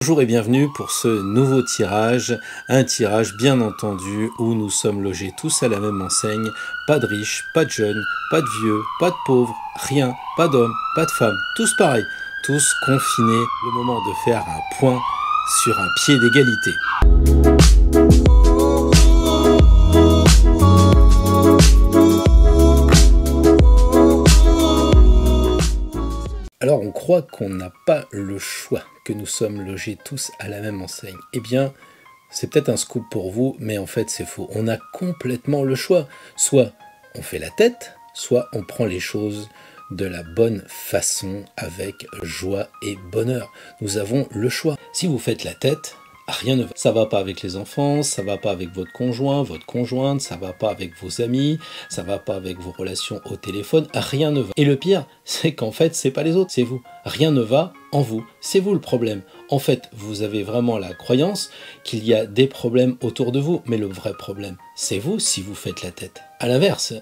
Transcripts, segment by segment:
Bonjour et bienvenue pour ce nouveau tirage, un tirage bien entendu où nous sommes logés tous à la même enseigne, pas de riches, pas de jeunes, pas de vieux, pas de pauvres, rien, pas d'hommes, pas de femmes, tous pareils, tous confinés, le moment de faire un point sur un pied d'égalité. Alors on croit qu'on n'a pas le choix, que nous sommes logés tous à la même enseigne. Eh bien, c'est peut-être un scoop pour vous, mais en fait c'est faux. On a complètement le choix. Soit on fait la tête, soit on prend les choses de la bonne façon, avec joie et bonheur. Nous avons le choix. Si vous faites la tête, rien ne va. Ça va pas avec les enfants, ça va pas avec votre conjoint, votre conjointe, ça va pas avec vos amis, ça va pas avec vos relations au téléphone, rien ne va. Et le pire, c'est qu'en fait, c'est pas les autres, c'est vous. Rien ne va en vous, c'est vous le problème. En fait, vous avez vraiment la croyance qu'il y a des problèmes autour de vous, mais le vrai problème, c'est vous si vous faites la tête. À l'inverse,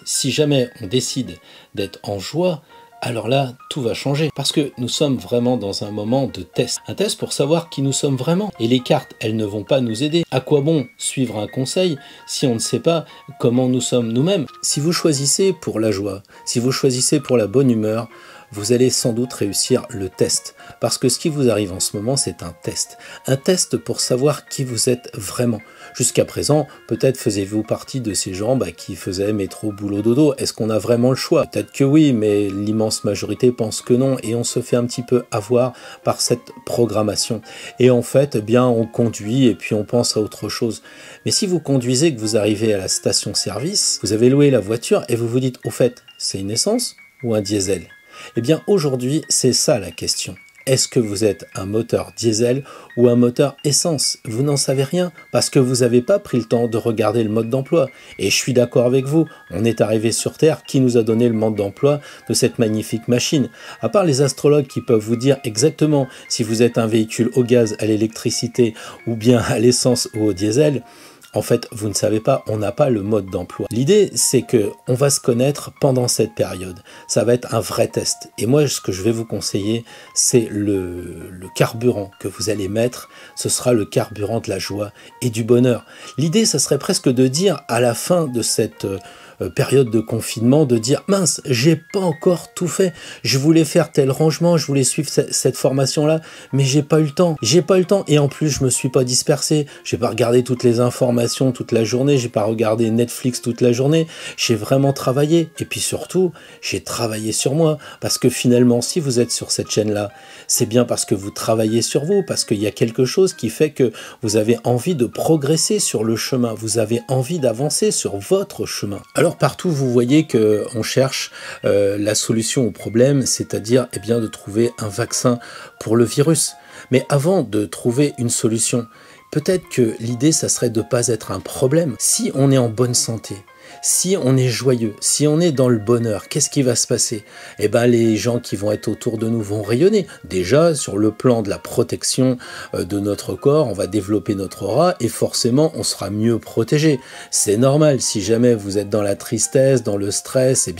si jamais on décide d'être en joie, alors là, tout va changer. Parce que nous sommes vraiment dans un moment de test. Un test pour savoir qui nous sommes vraiment. Et les cartes, elles ne vont pas nous aider. À quoi bon suivre un conseil si on ne sait pas comment nous sommes nous-mêmes? Si vous choisissez pour la joie, si vous choisissez pour la bonne humeur, vous allez sans doute réussir le test. Parce que ce qui vous arrive en ce moment, c'est un test. Un test pour savoir qui vous êtes vraiment. Jusqu'à présent, peut-être faisiez-vous partie de ces gens qui faisaient métro, boulot, dodo. Est-ce qu'on a vraiment le choix? Peut-être que oui, mais l'immense majorité pense que non. Et on se fait un petit peu avoir par cette programmation. Et en fait, on conduit et puis on pense à autre chose. Mais si vous conduisez, que vous arrivez à la station-service, vous avez loué la voiture et vous vous dites, au fait, c'est une essence ou un diesel? Eh bien, aujourd'hui, c'est ça la question. Est-ce que vous êtes un moteur diesel ou un moteur essence? Vous n'en savez rien parce que vous n'avez pas pris le temps de regarder le mode d'emploi. Et je suis d'accord avec vous, on est arrivé sur Terre, qui nous a donné le mode d'emploi de cette magnifique machine? À part les astrologues qui peuvent vous dire exactement si vous êtes un véhicule au gaz, à l'électricité ou bien à l'essence ou au diesel, en fait, vous ne savez pas, on n'a pas le mode d'emploi. L'idée, c'est que on va se connaître pendant cette période. Ça va être un vrai test. Et moi, ce que je vais vous conseiller, c'est le carburant que vous allez mettre. Ce sera le carburant de la joie et du bonheur. L'idée, ça serait presque de dire à la fin de cette période de confinement, de dire mince, j'ai pas encore tout fait, je voulais faire tel rangement, je voulais suivre cette formation là, mais j'ai pas eu le temps, et en plus je me suis pas dispersé, j'ai pas regardé toutes les informations toute la journée, j'ai pas regardé Netflix toute la journée, j'ai vraiment travaillé, et puis surtout j'ai travaillé sur moi, parce que finalement si vous êtes sur cette chaîne là, c'est bien parce que vous travaillez sur vous, parce qu'il y a quelque chose qui fait que vous avez envie de progresser sur le chemin, vous avez envie d'avancer sur votre chemin. Alors partout, vous voyez qu'on cherche la solution au problème, c'est-à-dire de trouver un vaccin pour le virus. Mais avant de trouver une solution, peut-être que l'idée, ça serait de ne pas être un problème. Si on est en bonne santé, si on est joyeux, si on est dans le bonheur, qu'est-ce qui va se passer? Les gens qui vont être autour de nous vont rayonner. Déjà, sur le plan de la protection de notre corps, on va développer notre aura et forcément, on sera mieux protégé. C'est normal, si jamais vous êtes dans la tristesse, dans le stress,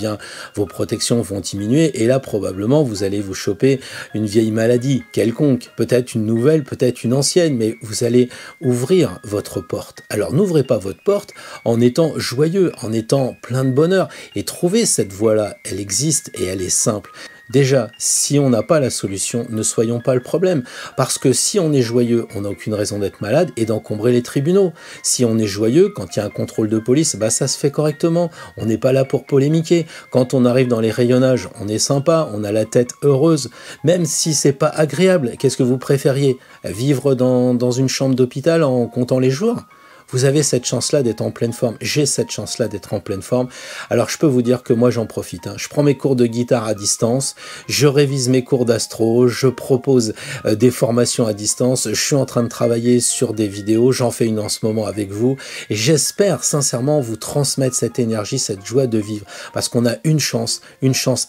vos protections vont diminuer et là, probablement, vous allez vous choper une vieille maladie quelconque, peut-être une nouvelle, peut-être une ancienne, mais vous allez ouvrir votre porte. Alors, n'ouvrez pas votre porte en étant joyeux, en étant plein de bonheur, et trouver cette voie-là, elle existe et elle est simple. Déjà, si on n'a pas la solution, ne soyons pas le problème, parce que si on est joyeux, on n'a aucune raison d'être malade et d'encombrer les tribunaux. Si on est joyeux, quand il y a un contrôle de police, ça se fait correctement, on n'est pas là pour polémiquer. Quand on arrive dans les rayonnages, on est sympa, on a la tête heureuse, même si c'est pas agréable. Qu'est-ce que vous préfériez? Vivre dans une chambre d'hôpital en comptant les jours? Vous avez cette chance-là d'être en pleine forme. J'ai cette chance-là d'être en pleine forme. Alors, je peux vous dire que moi, j'en profite. Je prends mes cours de guitare à distance, je révise mes cours d'astro, je propose des formations à distance, je suis en train de travailler sur des vidéos, j'en fais une en ce moment avec vous, et j'espère sincèrement vous transmettre cette énergie, cette joie de vivre, parce qu'on a une chance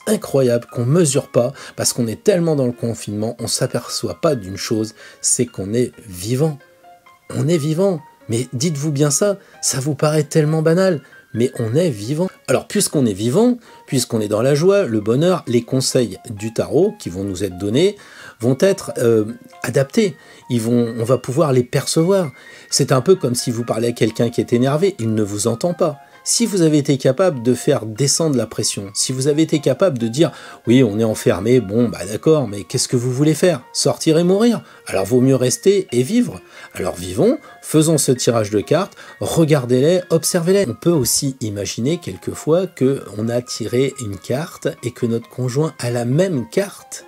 incroyable qu'on mesure pas, parce qu'on est tellement dans le confinement, on s'aperçoit pas d'une chose, c'est qu'on est vivant. On est vivant. Mais dites-vous bien ça vous paraît tellement banal, mais on est vivant. Alors puisqu'on est vivant, puisqu'on est dans la joie, le bonheur, les conseils du tarot qui vont nous être donnés vont être adaptés. On va pouvoir les percevoir. C'est un peu comme si vous parlez à quelqu'un qui est énervé, il ne vous entend pas. Si vous avez été capable de faire descendre la pression, si vous avez été capable de dire « oui, on est enfermé, bon, bah d'accord, mais qu'est-ce que vous voulez faire? Sortir et mourir? Alors vaut mieux rester et vivre. Alors vivons, faisons ce tirage de cartes, regardez-les, observez-les. » On peut aussi imaginer quelquefois qu'on a tiré une carte et que notre conjoint a la même carte.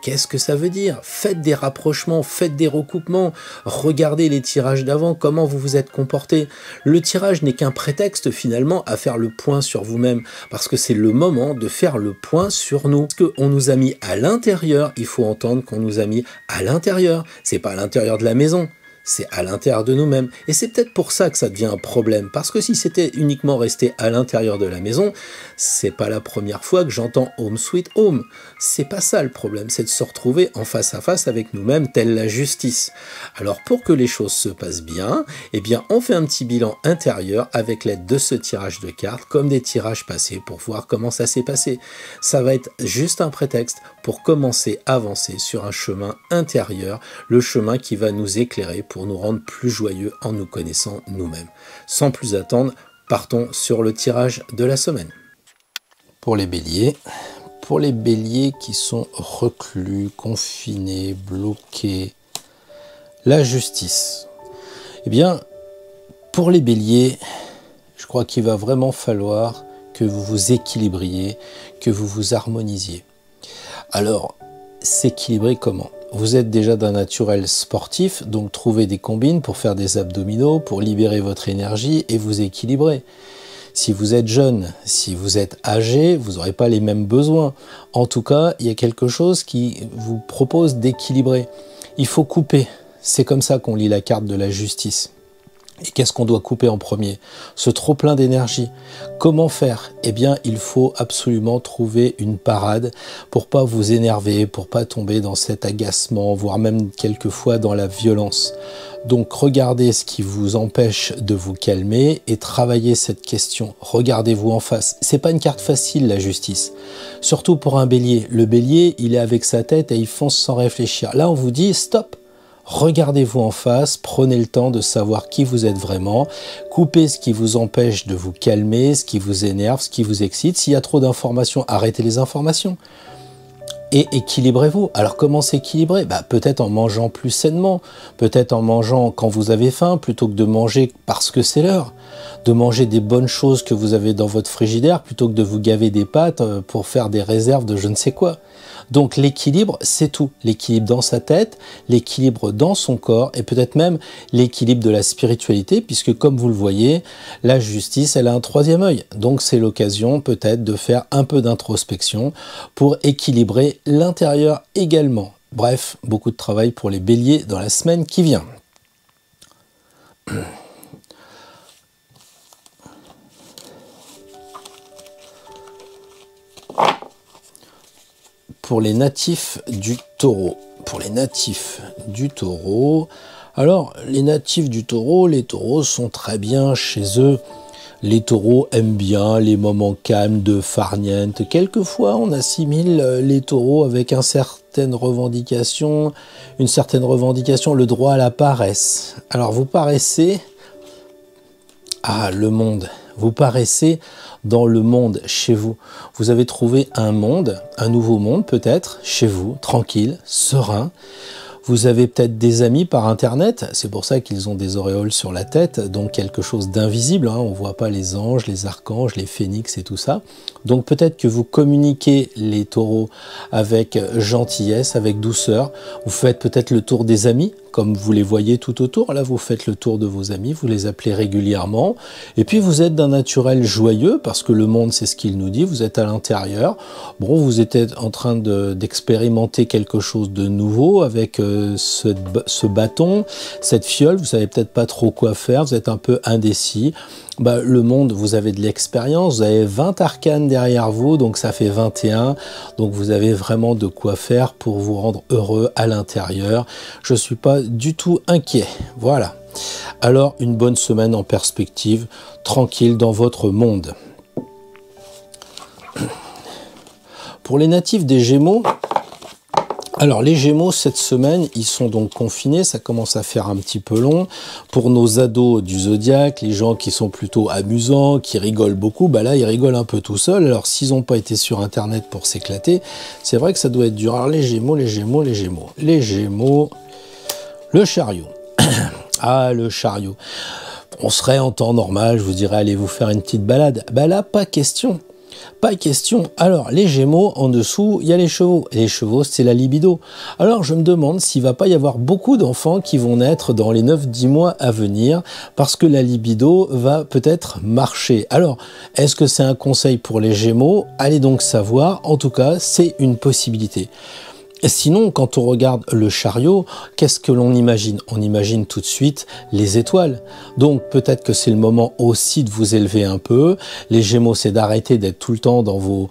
Qu'est-ce que ça veut dire? Faites des rapprochements, faites des recoupements, regardez les tirages d'avant, comment vous vous êtes comporté. Le tirage n'est qu'un prétexte finalement à faire le point sur vous-même, parce que c'est le moment de faire le point sur nous. Parce qu'on nous a mis à l'intérieur, il faut entendre qu'on nous a mis à l'intérieur. C'est pas à l'intérieur de la maison. C'est à l'intérieur de nous-mêmes. Et c'est peut-être pour ça que ça devient un problème. Parce que si c'était uniquement resté à l'intérieur de la maison, c'est pas la première fois que j'entends Home Sweet Home. C'est pas ça le problème, c'est de se retrouver en face à face avec nous-mêmes, telle la justice. Alors pour que les choses se passent bien, eh bien on fait un petit bilan intérieur avec l'aide de ce tirage de cartes, comme des tirages passés, pour voir comment ça s'est passé. Ça va être juste un prétexte pour commencer à avancer sur un chemin intérieur, le chemin qui va nous éclairer pour nous rendre plus joyeux en nous connaissant nous-mêmes. Sans plus attendre, partons sur le tirage de la semaine. Pour les béliers qui sont reclus, confinés, bloqués, la justice. Eh bien, pour les béliers, je crois qu'il va vraiment falloir que vous vous équilibriez, que vous vous harmonisiez. Alors, s'équilibrer comment? Vous êtes déjà d'un naturel sportif, donc trouvez des combines pour faire des abdominaux, pour libérer votre énergie et vous équilibrer. Si vous êtes jeune, si vous êtes âgé, vous n'aurez pas les mêmes besoins. En tout cas, il y a quelque chose qui vous propose d'équilibrer. Il faut couper. C'est comme ça qu'on lit la carte de la justice. Et qu'est-ce qu'on doit couper en premier? Ce trop-plein d'énergie. Comment faire? Eh bien, il faut absolument trouver une parade pour pas vous énerver, pour pas tomber dans cet agacement, voire même quelquefois dans la violence. Donc, regardez ce qui vous empêche de vous calmer et travaillez cette question. Regardez-vous en face. C'est pas une carte facile, la justice. Surtout pour un bélier. Le bélier, il est avec sa tête et il fonce sans réfléchir. Là, on vous dit stop. Regardez-vous en face, prenez le temps de savoir qui vous êtes vraiment, coupez ce qui vous empêche de vous calmer, ce qui vous énerve, ce qui vous excite. S'il y a trop d'informations, arrêtez les informations. Et équilibrez-vous. Alors comment s'équilibrer? Peut-être en mangeant plus sainement, peut-être en mangeant quand vous avez faim, plutôt que de manger parce que c'est l'heure. De manger des bonnes choses que vous avez dans votre frigidaire, plutôt que de vous gaver des pâtes pour faire des réserves de je ne sais quoi. Donc l'équilibre, c'est tout. L'équilibre dans sa tête, l'équilibre dans son corps et peut-être même l'équilibre de la spiritualité, puisque comme vous le voyez, la justice, elle a un troisième œil. Donc c'est l'occasion peut-être de faire un peu d'introspection pour équilibrer l'intérieur également. Bref, beaucoup de travail pour les béliers dans la semaine qui vient. Pour les natifs du taureau. Alors, les natifs du taureau, les taureaux sont très bien chez eux. Les taureaux aiment bien les moments calmes de farniente. Quelquefois, on assimile les taureaux avec une certaine revendication, le droit à la paresse. Alors, vous paraissez... le monde. Vous paraissez dans le monde, chez vous. Vous avez trouvé un monde, un nouveau monde peut-être, chez vous, tranquille, serein. Vous avez peut-être des amis par Internet, c'est pour ça qu'ils ont des auréoles sur la tête, donc quelque chose d'invisible, on ne voit pas les anges, les archanges, les phénix et tout ça. Donc peut-être que vous communiquez les taureaux avec gentillesse, avec douceur. Vous faites peut-être le tour des amis, comme vous les voyez tout autour. Là, vous faites le tour de vos amis, vous les appelez régulièrement. Et puis, vous êtes d'un naturel joyeux, parce que le monde, c'est ce qu'il nous dit. Vous êtes à l'intérieur. Bon, vous êtes en train d'expérimenter quelque chose de nouveau avec ce bâton, cette fiole. Vous savez peut-être pas trop quoi faire. Vous êtes un peu indécis. Le monde, vous avez de l'expérience, vous avez 20 arcanes derrière vous, donc ça fait 21, donc vous avez vraiment de quoi faire pour vous rendre heureux à l'intérieur. Je ne suis pas du tout inquiet, voilà. Alors, une bonne semaine en perspective, tranquille dans votre monde. Pour les natifs des Gémeaux, Alors les Gémeaux cette semaine, ils sont donc confinés, ça commence à faire un petit peu long. Pour nos ados du zodiaque, les gens qui sont plutôt amusants, qui rigolent beaucoup, bah là ils rigolent un peu tout seuls. Alors s'ils n'ont pas été sur internet pour s'éclater, c'est vrai que ça doit être dur. Alors les Gémeaux, les Gémeaux, les Gémeaux. Les Gémeaux, le chariot. Ah le chariot. On serait en temps normal, je vous dirais allez vous faire une petite balade. Bah là pas question. Pas question. Alors, les Gémeaux, en dessous, il y a les chevaux. Et les chevaux, c'est la libido. Alors, je me demande s'il va pas y avoir beaucoup d'enfants qui vont naître dans les 9-10 mois à venir, parce que la libido va peut-être marcher. Alors, est-ce que c'est un conseil pour les Gémeaux? Allez donc savoir. En tout cas, c'est une possibilité. Sinon, quand on regarde le chariot, qu'est-ce que l'on imagine? On imagine tout de suite les étoiles. Donc peut-être que c'est le moment aussi de vous élever un peu. Les Gémeaux, c'est d'arrêter d'être tout le temps dans vos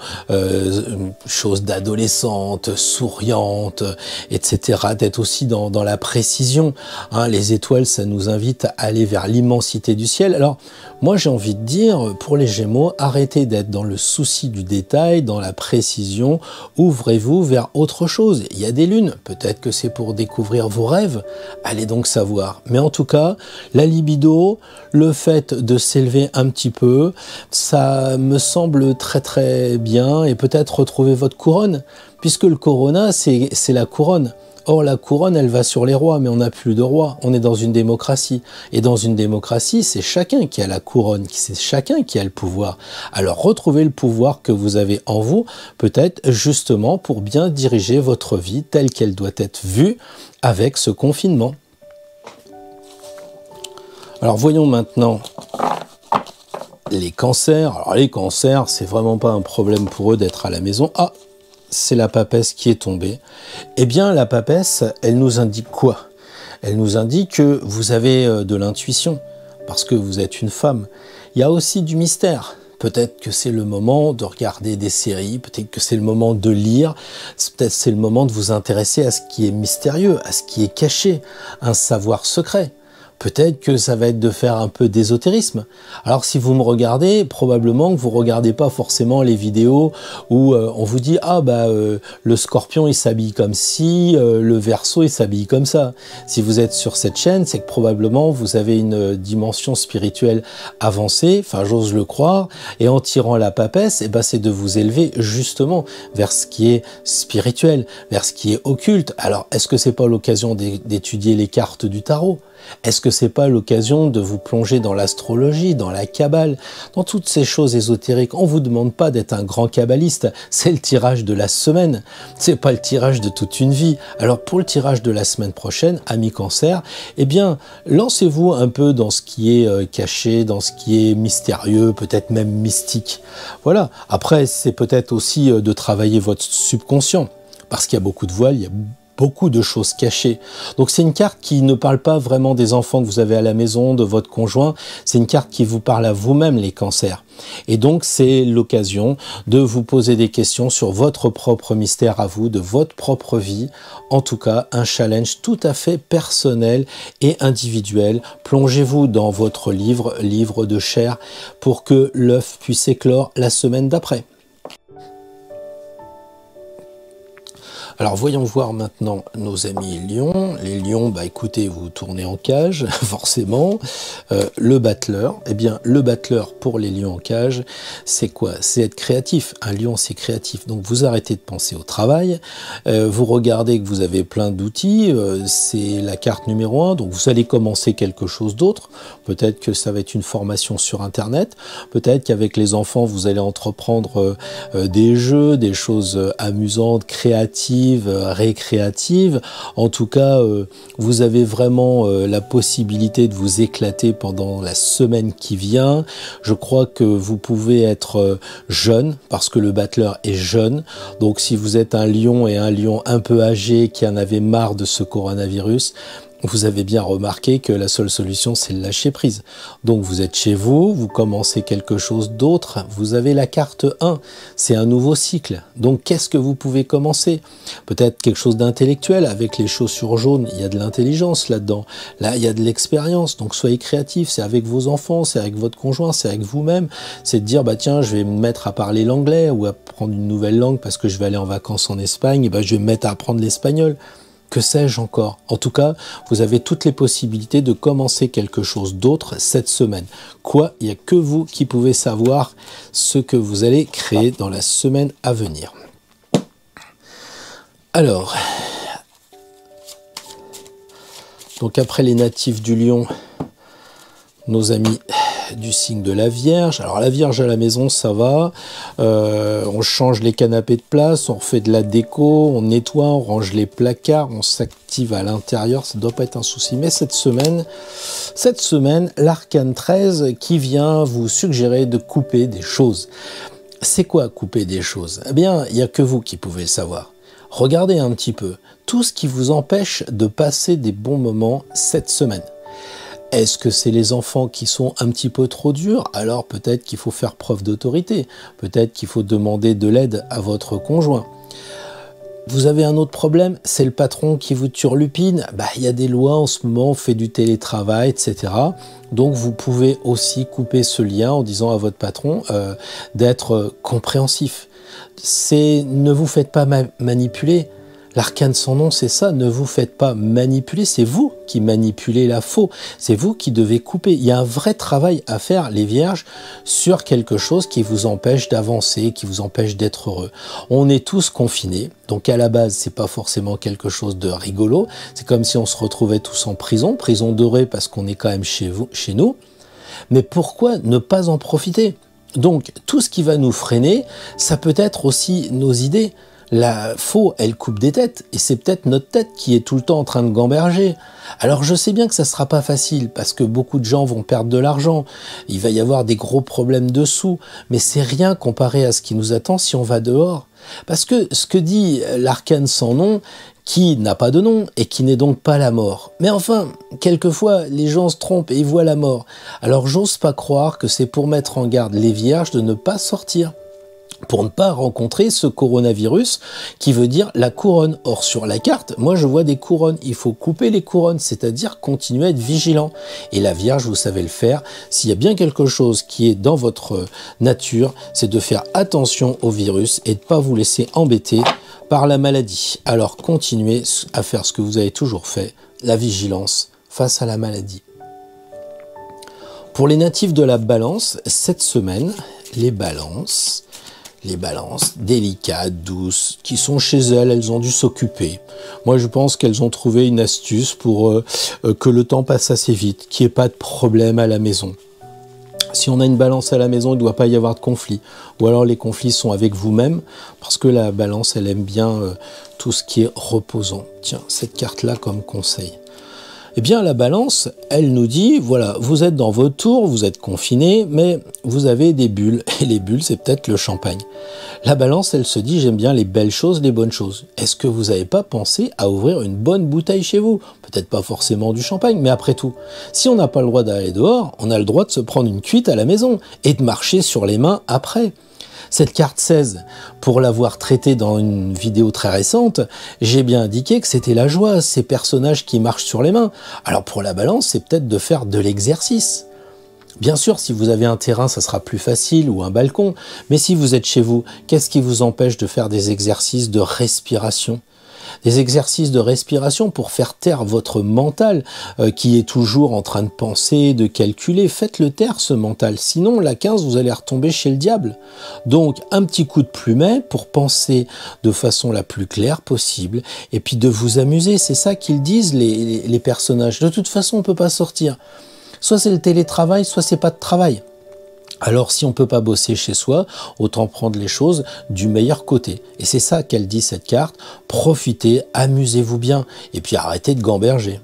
choses d'adolescente, souriantes, etc. D'être aussi dans la précision. Hein, les étoiles, ça nous invite à aller vers l'immensité du ciel. Alors, moi, j'ai envie de dire, pour les Gémeaux, arrêtez d'être dans le souci du détail, dans la précision. Ouvrez-vous vers autre chose. Il y a des lunes, peut-être que c'est pour découvrir vos rêves, allez donc savoir. Mais en tout cas, la libido, le fait de s'élever un petit peu, ça me semble très très bien, et peut-être retrouver votre couronne, puisque le corona, c'est la couronne. Or, la couronne, elle va sur les rois, mais on n'a plus de rois. On est dans une démocratie. Et dans une démocratie, c'est chacun qui a la couronne, c'est chacun qui a le pouvoir. Alors, retrouvez le pouvoir que vous avez en vous, peut-être justement pour bien diriger votre vie telle qu'elle doit être vue avec ce confinement. Alors, voyons maintenant les cancers. Alors, les cancers, c'est vraiment pas un problème pour eux d'être à la maison. Ah, c'est la papesse qui est tombée. Eh bien, la papesse, elle nous indique quoi? Elle nous indique que vous avez de l'intuition, parce que vous êtes une femme. Il y a aussi du mystère. Peut-être que c'est le moment de regarder des séries, peut-être que c'est le moment de lire, peut-être c'est le moment de vous intéresser à ce qui est mystérieux, à ce qui est caché, un savoir secret. Peut-être que ça va être de faire un peu d'ésotérisme. Alors si vous me regardez, probablement que vous regardez pas forcément les vidéos où on vous dit ah bah le scorpion il s'habille comme ci, le verseau il s'habille comme ça. Si vous êtes sur cette chaîne, c'est que probablement vous avez une dimension spirituelle avancée, enfin j'ose le croire, et en tirant la papesse, eh ben, c'est de vous élever justement vers ce qui est spirituel, vers ce qui est occulte. Alors est-ce que c'est pas l'occasion d'étudier les cartes du tarot? Est-ce que c'est pas l'occasion de vous plonger dans l'astrologie, dans la kabbale, dans toutes ces choses ésotériques? On vous demande pas d'être un grand kabbaliste, c'est le tirage de la semaine, c'est pas le tirage de toute une vie. Alors pour le tirage de la semaine prochaine, amis Cancer, eh bien lancez-vous un peu dans ce qui est caché, dans ce qui est mystérieux, peut-être même mystique. Voilà. Après, c'est peut-être aussi de travailler votre subconscient, parce qu'il y a beaucoup de voiles, il y a beaucoup de choses cachées. Donc c'est une carte qui ne parle pas vraiment des enfants que vous avez à la maison, de votre conjoint, c'est une carte qui vous parle à vous-même, les cancers. Et donc c'est l'occasion de vous poser des questions sur votre propre mystère à vous, de votre propre vie. En tout cas, un challenge tout à fait personnel et individuel. Plongez-vous dans votre livre de chair, pour que l'œuf puisse éclore la semaine d'après. Alors voyons voir maintenant nos amis lions. Les lions, bah écoutez, vous tournez en cage, forcément. Le battleur, eh bien le battleur pour les lions en cage, c'est quoi? C'est être créatif. Un lion, c'est créatif. Donc vous arrêtez de penser au travail, vous regardez que vous avez plein d'outils, c'est la carte numéro 1, donc vous allez commencer quelque chose d'autre. Peut-être que ça va être une formation sur Internet, peut-être qu'avec les enfants, vous allez entreprendre des jeux, des choses amusantes, créatives, récréative. En tout cas, vous avez vraiment la possibilité de vous éclater pendant la semaine qui vient. Je crois que vous pouvez être jeune, parce que le battleur est jeune. Donc si vous êtes un lion et un lion un peu âgé qui en avait marre de ce coronavirus, vous avez bien remarqué que la seule solution, c'est le lâcher prise. Donc vous êtes chez vous, vous commencez quelque chose d'autre, vous avez la carte 1, c'est un nouveau cycle. Donc qu'est-ce que vous pouvez commencer? Peut-être quelque chose d'intellectuel, avec les chaussures jaunes, il y a de l'intelligence là-dedans. Là, il y a de l'expérience, donc soyez créatifs, c'est avec vos enfants, c'est avec votre conjoint, c'est avec vous-même. C'est de dire, bah tiens, je vais me mettre à parler l'anglais ou à apprendre une nouvelle langue parce que je vais aller en vacances en Espagne, et bah, je vais me mettre à apprendre l'espagnol. Que sais-je encore? En tout cas, vous avez toutes les possibilités de commencer quelque chose d'autre cette semaine. Quoi? Il n'y a que vous qui pouvez savoir ce que vous allez créer dans la semaine à venir. Alors, donc après les natifs du Lion, nos amis du signe de la Vierge. Alors la Vierge à la maison, ça va. On change les canapés de place, on refait de la déco, on nettoie, on range les placards, on s'active à l'intérieur. Ça ne doit pas être un souci. Mais cette semaine, l'arcane 13 qui vient vous suggérer de couper des choses. C'est quoi couper des choses? Eh bien, il n'y a que vous qui pouvez le savoir. Regardez un petit peu tout ce qui vous empêche de passer des bons moments cette semaine. Est-ce que c'est les enfants qui sont un petit peu trop durs? Alors peut-être qu'il faut faire preuve d'autorité. Peut-être qu'il faut demander de l'aide à votre conjoint. Vous avez un autre problème, c'est le patron qui vous turlupine. Il y a des lois en ce moment, on fait du télétravail, etc. Donc vous pouvez aussi couper ce lien en disant à votre patron d'être compréhensif. Ne vous faites pas manipuler. L'arcane sans nom, c'est ça, ne vous faites pas manipuler, c'est vous qui manipulez la faux, c'est vous qui devez couper. Il y a un vrai travail à faire, les vierges, sur quelque chose qui vous empêche d'avancer, qui vous empêche d'être heureux. On est tous confinés, donc à la base, c'est pas forcément quelque chose de rigolo, c'est comme si on se retrouvait tous en prison, prison dorée parce qu'on est quand même chez nous, mais pourquoi ne pas en profiter? Donc, tout ce qui va nous freiner, ça peut être aussi nos idées. La faux, elle coupe des têtes, et c'est peut-être notre tête qui est tout le temps en train de gamberger. Alors je sais bien que ça sera pas facile, parce que beaucoup de gens vont perdre de l'argent, il va y avoir des gros problèmes de sous, mais c'est rien comparé à ce qui nous attend si on va dehors. Parce que ce que dit l'arcane sans nom, qui n'a pas de nom, et qui n'est donc pas la mort. Mais enfin, quelquefois, les gens se trompent et ils voient la mort. Alors j'ose pas croire que c'est pour mettre en garde les vierges de ne pas sortir, pour ne pas rencontrer ce coronavirus qui veut dire la couronne. Or, sur la carte, moi je vois des couronnes. Il faut couper les couronnes, c'est-à-dire continuer à être vigilant. Et la Vierge, vous savez le faire. S'il y a bien quelque chose qui est dans votre nature, c'est de faire attention au virus et de ne pas vous laisser embêter par la maladie. Alors, continuez à faire ce que vous avez toujours fait, la vigilance face à la maladie. Pour les natifs de la Balance, cette semaine, les balances délicates, douces, qui sont chez elles ont dû s'occuper. Moi, je pense qu'elles ont trouvé une astuce pour que le temps passe assez vite, qu'il n'y ait pas de problème à la maison. Si on a une balance à la maison, il ne doit pas y avoir de conflit. Ou alors les conflits sont avec vous-même, parce que la balance, elle aime bien tout ce qui est reposant. Tiens, cette carte-là comme conseil. Eh bien, la balance, elle nous dit, voilà, vous êtes dans votre tour, vous êtes confiné, mais vous avez des bulles. Et les bulles, c'est peut-être le champagne. La balance, elle se dit, j'aime bien les belles choses, les bonnes choses. Est-ce que vous n'avez pas pensé à ouvrir une bonne bouteille chez vous? Peut-être pas forcément du champagne, mais après tout, si on n'a pas le droit d'aller dehors, on a le droit de se prendre une cuite à la maison et de marcher sur les mains après. Cette carte 16, pour l'avoir traitée dans une vidéo très récente, j'ai bien indiqué que c'était la joie, ces personnages qui marchent sur les mains. Alors pour la balance, c'est peut-être de faire de l'exercice. Bien sûr, si vous avez un terrain, ça sera plus facile, ou un balcon, mais si vous êtes chez vous, qu'est-ce qui vous empêche de faire des exercices de respiration ? Des exercices de respiration pour faire taire votre mental qui est toujours en train de penser, de calculer. Faites-le taire ce mental, sinon la 15 vous allez retomber chez le diable. Donc un petit coup de plumet pour penser de façon la plus claire possible et puis de vous amuser. C'est ça qu'ils disent les personnages. De toute façon on ne peut pas sortir. Soit c'est le télétravail, soit c'est pas de travail. Alors si on ne peut pas bosser chez soi, autant prendre les choses du meilleur côté. Et c'est ça qu'elle dit cette carte, profitez, amusez-vous bien, et puis arrêtez de gamberger.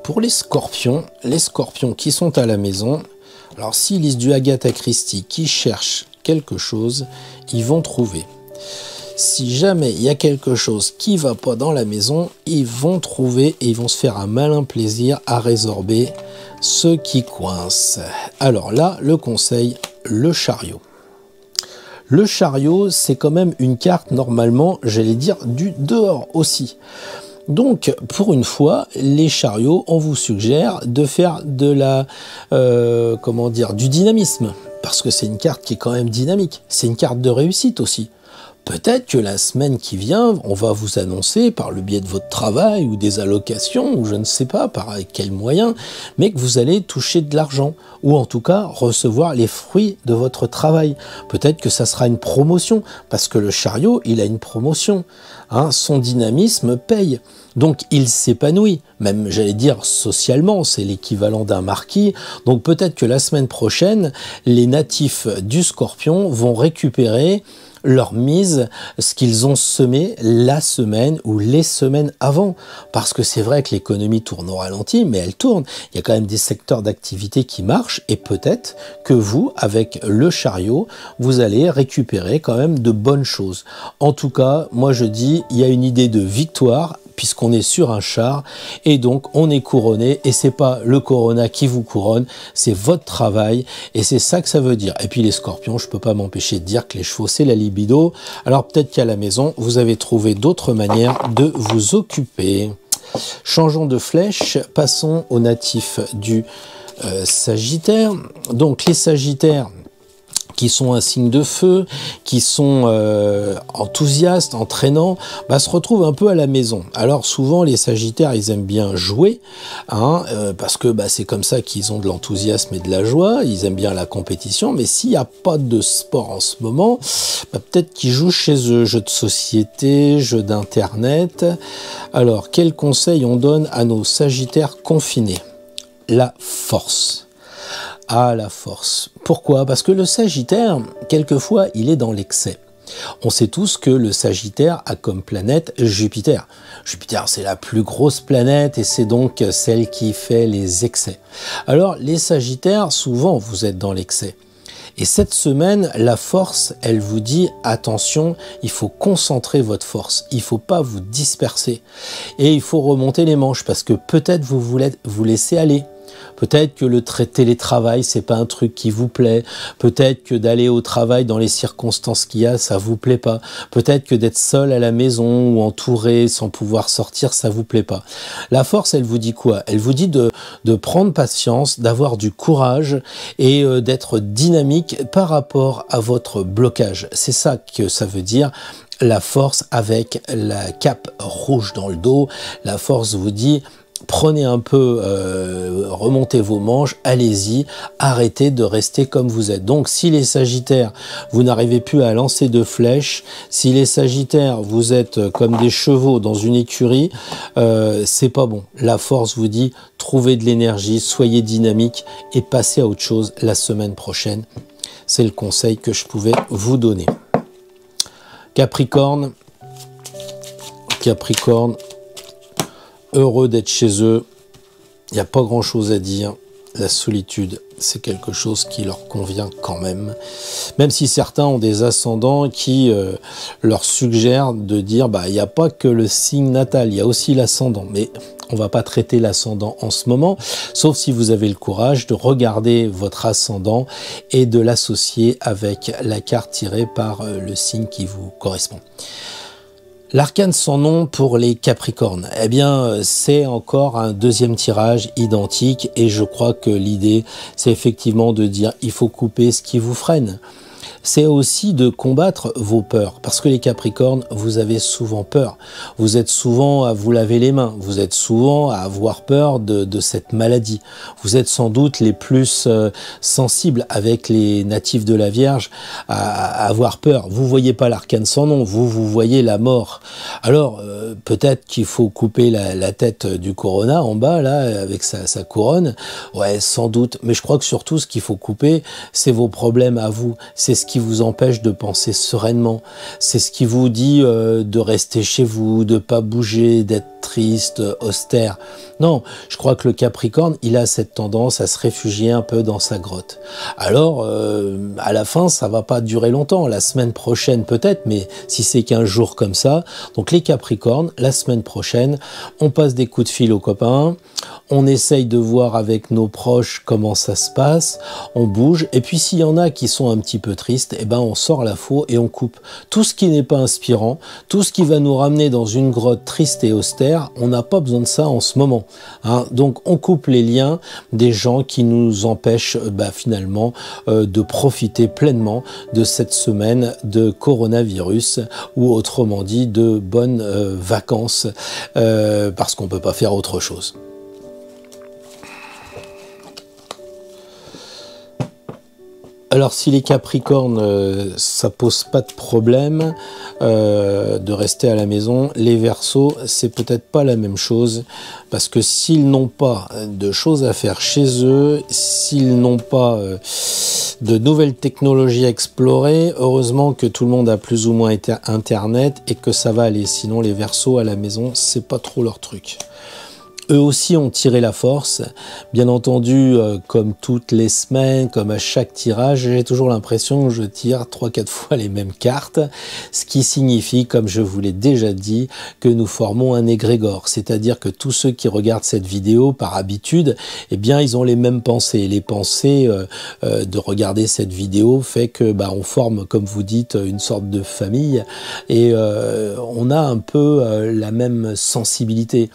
Pour les scorpions qui sont à la maison, alors s'ils lisent du Agatha Christie, qui cherchent quelque chose, ils vont trouver. Si jamais il y a quelque chose qui va pas dans la maison, ils vont trouver et ils vont se faire un malin plaisir à résorber ce qui coince. Alors là, le conseil, le chariot. Le chariot, c'est quand même une carte, normalement, j'allais dire, du dehors aussi. Donc, pour une fois, les chariots, on vous suggère de faire de la, du dynamisme. Parce que c'est une carte qui est quand même dynamique. C'est une carte de réussite aussi. Peut-être que la semaine qui vient, on va vous annoncer par le biais de votre travail ou des allocations, ou je ne sais pas par quel moyen, mais que vous allez toucher de l'argent, ou en tout cas recevoir les fruits de votre travail. Peut-être que ça sera une promotion, parce que le chariot, il a une promotion. Hein, son dynamisme paye. Donc il s'épanouit, même j'allais dire socialement, c'est l'équivalent d'un marquis. Donc peut-être que la semaine prochaine, les natifs du Scorpion vont récupérer leur mise, ce qu'ils ont semé la semaine ou les semaines avant. Parce que c'est vrai que l'économie tourne au ralenti, mais elle tourne. Il y a quand même des secteurs d'activité qui marchent et peut-être que vous, avec le chariot, vous allez récupérer quand même de bonnes choses. En tout cas, moi je dis, il y a une idée de victoire puisqu'on est sur un char et donc on est couronné et c'est pas le corona qui vous couronne, c'est votre travail et c'est ça que ça veut dire. Et puis les scorpions, je peux pas m'empêcher de dire que les chevaux c'est la libido, alors peut-être qu'à la maison vous avez trouvé d'autres manières de vous occuper. Changeons de flèche, passons aux natifs du Sagittaire. Donc les Sagittaires qui sont un signe de feu, qui sont enthousiastes, entraînants, se retrouvent un peu à la maison. Alors souvent les Sagittaires, ils aiment bien jouer, hein, parce que c'est comme ça qu'ils ont de l'enthousiasme et de la joie, ils aiment bien la compétition, mais s'il n'y a pas de sport en ce moment, peut-être qu'ils jouent chez eux, jeux de société, jeux d'internet. Alors quel conseil on donne à nos Sagittaires confinés? La force. Ah, la force. Pourquoi? Parce que le Sagittaire, quelquefois, il est dans l'excès. On sait tous que le Sagittaire a comme planète Jupiter. Jupiter, c'est la plus grosse planète et c'est donc celle qui fait les excès. Alors, les Sagittaires, souvent, vous êtes dans l'excès. Et cette semaine, la force, elle vous dit, attention, il faut concentrer votre force. Il ne faut pas vous disperser. Et il faut remonter les manches parce que peut-être vous voulez vous laisser aller. Peut-être que le télétravail, c'est pas un truc qui vous plaît. Peut-être que d'aller au travail dans les circonstances qu'il y a, ça vous plaît pas. Peut-être que d'être seul à la maison ou entouré sans pouvoir sortir, ça vous plaît pas. La force, elle vous dit quoi? Elle vous dit de prendre patience, d'avoir du courage et d'être dynamique par rapport à votre blocage. C'est ça que ça veut dire. La force avec la cape rouge dans le dos. La force vous dit... Prenez un peu, remontez vos manches, allez-y, arrêtez de rester comme vous êtes. Donc si les Sagittaires, vous n'arrivez plus à lancer de flèches, si les Sagittaires, vous êtes comme des chevaux dans une écurie, c'est pas bon. La force vous dit, trouvez de l'énergie, soyez dynamique et passez à autre chose la semaine prochaine. C'est le conseil que je pouvais vous donner. Capricorne, heureux d'être chez eux, il n'y a pas grand chose à dire, la solitude c'est quelque chose qui leur convient quand même si certains ont des ascendants qui leur suggèrent de dire il n'y a pas que le signe natal, il y a aussi l'ascendant, mais on va pas traiter l'ascendant en ce moment, sauf si vous avez le courage de regarder votre ascendant et de l'associer avec la carte tirée par le signe qui vous correspond. L'arcane sans nom pour les Capricornes, eh bien c'est encore un deuxième tirage identique et je crois que l'idée c'est effectivement de dire il faut couper ce qui vous freine. C'est aussi de combattre vos peurs, parce que les Capricornes, vous avez souvent peur. Vous êtes souvent à vous laver les mains, vous êtes souvent à avoir peur de cette maladie. Vous êtes sans doute les plus sensibles avec les natifs de la Vierge à avoir peur. Vous voyez pas l'arcane sans nom, vous voyez la mort. Alors peut-être qu'il faut couper la tête du corona en bas, là, avec sa couronne. Ouais, sans doute, mais je crois que surtout ce qu'il faut couper, c'est vos problèmes à vous. C'est ce qui vous empêche de penser sereinement. C'est ce qui vous dit de rester chez vous, de pas bouger, d'être triste, austère. Non, je crois que le Capricorne, il a cette tendance à se réfugier un peu dans sa grotte. Alors, à la fin, ça va pas durer longtemps. La semaine prochaine peut-être, mais si c'est qu'un jour comme ça. Donc les Capricornes, la semaine prochaine, on passe des coups de fil aux copains, on essaye de voir avec nos proches comment ça se passe, on bouge, et puis s'il y en a qui sont un petit peu tristes, eh ben on sort la faux et on coupe. Tout ce qui n'est pas inspirant, tout ce qui va nous ramener dans une grotte triste et austère, on n'a pas besoin de ça en ce moment. Hein. Donc on coupe les liens des gens qui nous empêchent finalement de profiter pleinement de cette semaine de coronavirus, ou autrement dit de bonnes vacances, parce qu'on ne peut pas faire autre chose. Alors si les Capricornes, ça pose pas de problème de rester à la maison, les Verseaux, c'est peut-être pas la même chose, parce que s'ils n'ont pas de choses à faire chez eux, s'ils n'ont pas de nouvelles technologies à explorer, heureusement que tout le monde a plus ou moins Internet et que ça va aller. Sinon les Verseaux à la maison, c'est pas trop leur truc. Eux aussi ont tiré la force, bien entendu, comme toutes les semaines, comme à chaque tirage, j'ai toujours l'impression que je tire 3-4 fois les mêmes cartes, ce qui signifie, comme je vous l'ai déjà dit, que nous formons un égrégore, c'est-à-dire que tous ceux qui regardent cette vidéo par habitude, eh bien ils ont les mêmes pensées. Les pensées de regarder cette vidéo fait que on forme, comme vous dites, une sorte de famille, et on a un peu la même sensibilité.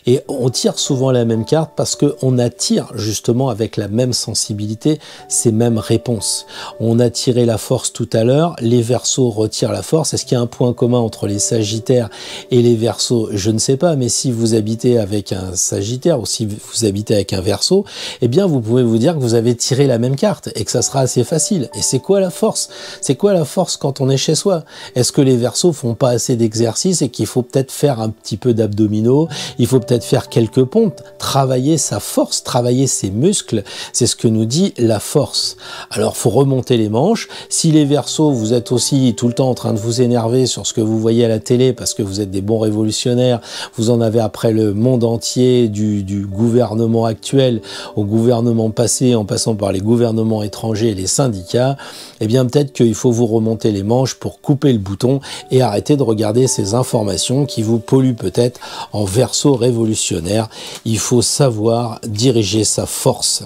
Et on tire souvent la même carte parce qu'on attire justement avec la même sensibilité ces mêmes réponses. On a tiré la force tout à l'heure, les Verseaux retirent la force. Est-ce qu'il y a un point commun entre les Sagittaires et les Verseaux? Je ne sais pas, mais si vous habitez avec un Sagittaire ou si vous habitez avec un Verseau, eh bien vous pouvez vous dire que vous avez tiré la même carte et que ça sera assez facile. Et c'est quoi la force? C'est quoi la force quand on est chez soi? Est-ce que les Verseaux font pas assez d'exercice et qu'il faut peut-être faire un petit peu d'abdominaux, il faut peut-être faire quelques pompes, travailler sa force, travailler ses muscles, c'est ce que nous dit la force. Alors faut remonter les manches. Si les Verseaux, vous êtes aussi tout le temps en train de vous énerver sur ce que vous voyez à la télé parce que vous êtes des bons révolutionnaires, vous en avez après le monde entier, du gouvernement actuel au gouvernement passé, en passant par les gouvernements étrangers et les syndicats, eh bien peut-être qu'il faut vous remonter les manches pour couper le bouton et arrêter de regarder ces informations qui vous polluent peut-être en Verseau révolutionnaire. Il faut savoir diriger sa force.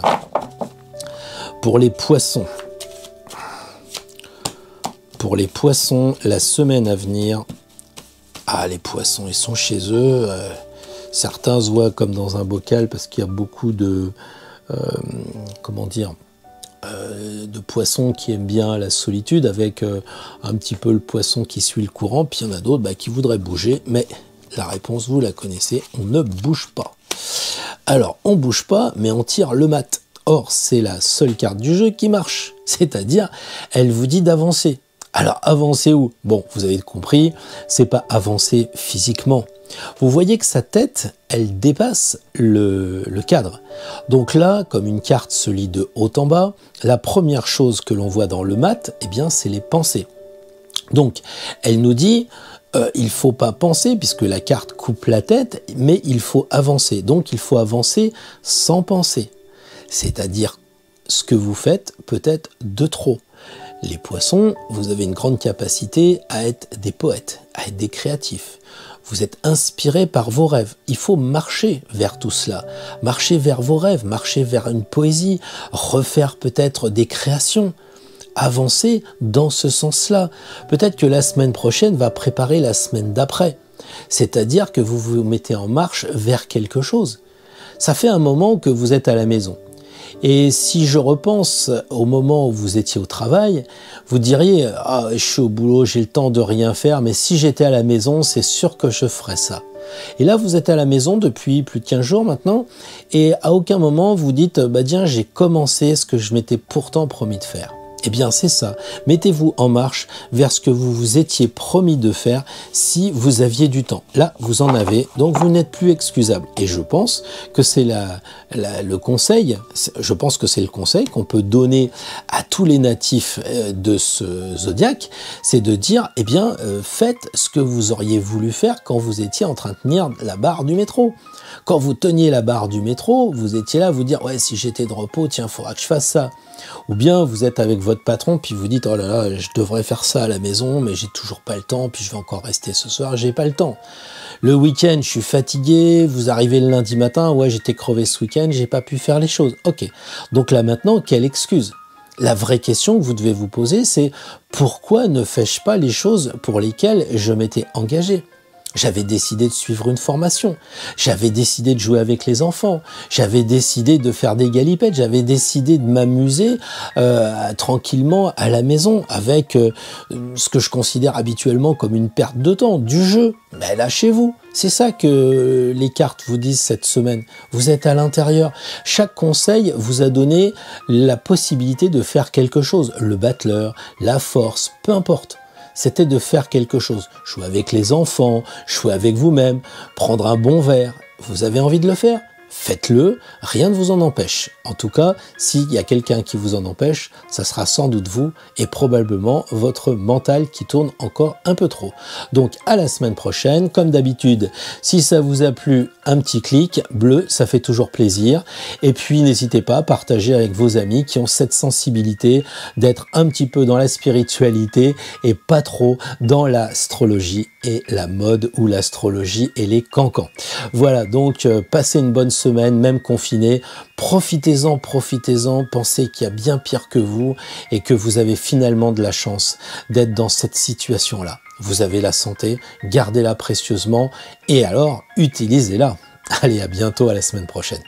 Pour les Poissons, la semaine à venir, les Poissons, ils sont chez eux. Certains se voient comme dans un bocal parce qu'il y a beaucoup de, de poissons qui aiment bien la solitude, avec un petit peu le poisson qui suit le courant, puis il y en a d'autres qui voudraient bouger, mais la réponse, vous la connaissez, on ne bouge pas. Alors, on bouge pas, mais on tire le mat. Or, c'est la seule carte du jeu qui marche. C'est-à-dire, elle vous dit d'avancer. Alors, avancer où? Bon, vous avez compris, c'est pas avancer physiquement. Vous voyez que sa tête, elle dépasse le cadre. Donc là, comme une carte se lit de haut en bas, la première chose que l'on voit dans le mat, eh bien, c'est les pensées. Donc, elle nous dit... il ne faut pas penser, puisque la carte coupe la tête, mais il faut avancer. Donc il faut avancer sans penser. C'est-à-dire, ce que vous faites peut être de trop. Les Poissons, vous avez une grande capacité à être des poètes, à être des créatifs. Vous êtes inspirés par vos rêves. Il faut marcher vers tout cela. Marcher vers vos rêves, marcher vers une poésie, refaire peut-être des créations. Avancer dans ce sens-là. Peut-être que la semaine prochaine va préparer la semaine d'après. C'est-à-dire que vous vous mettez en marche vers quelque chose. Ça fait un moment que vous êtes à la maison. Et si je repense au moment où vous étiez au travail, vous diriez « Ah, je suis au boulot, j'ai le temps de rien faire, mais si j'étais à la maison, c'est sûr que je ferais ça. » Et là, vous êtes à la maison depuis plus de 15 jours maintenant, et à aucun moment vous dites « Bah tiens, j'ai commencé ce que je m'étais pourtant promis de faire. » Eh bien, c'est ça. Mettez-vous en marche vers ce que vous vous étiez promis de faire si vous aviez du temps. Là, vous en avez, donc vous n'êtes plus excusable. Et je pense que c'est le conseil, je pense que c'est le conseil qu'on peut donner à tous les natifs de ce zodiaque, c'est de dire, eh bien, faites ce que vous auriez voulu faire quand vous étiez en train de tenir la barre du métro. Quand vous teniez la barre du métro, vous étiez là à vous dire, ouais, si j'étais de repos, tiens, il faudra que je fasse ça. Ou bien vous êtes avec votre patron, puis vous dites, oh là là, je devrais faire ça à la maison, mais j'ai toujours pas le temps, puis je vais encore rester ce soir, j'ai pas le temps. Le week-end, je suis fatigué, vous arrivez le lundi matin, ouais, j'étais crevé ce week-end, j'ai pas pu faire les choses. Ok. Donc là maintenant, quelle excuse? La vraie question que vous devez vous poser, c'est pourquoi ne fais-je pas les choses pour lesquelles je m'étais engagé? J'avais décidé de suivre une formation, j'avais décidé de jouer avec les enfants, j'avais décidé de faire des galipettes, j'avais décidé de m'amuser tranquillement à la maison avec ce que je considère habituellement comme une perte de temps, du jeu. Mais lâchez-vous, c'est ça que les cartes vous disent cette semaine. Vous êtes à l'intérieur. Chaque conseil vous a donné la possibilité de faire quelque chose. Le battleur, la force, peu importe. C'était de faire quelque chose. Jouer avec les enfants, jouer avec vous-même, prendre un bon verre. Vous avez envie de le faire? Faites-le, rien ne vous en empêche. En tout cas, s'il y a quelqu'un qui vous en empêche, ça sera sans doute vous et probablement votre mental qui tourne encore un peu trop. Donc à la semaine prochaine, comme d'habitude, si ça vous a plu, un petit clic bleu, ça fait toujours plaisir. Et puis n'hésitez pas à partager avec vos amis qui ont cette sensibilité d'être un petit peu dans la spiritualité et pas trop dans l'astrologie et la mode ou l'astrologie et les cancans. Voilà, donc passez une bonne semaine, même confiné, profitez-en, pensez qu'il y a bien pire que vous et que vous avez finalement de la chance d'être dans cette situation-là. Vous avez la santé, gardez-la précieusement et alors utilisez-la. Allez, à bientôt, à la semaine prochaine.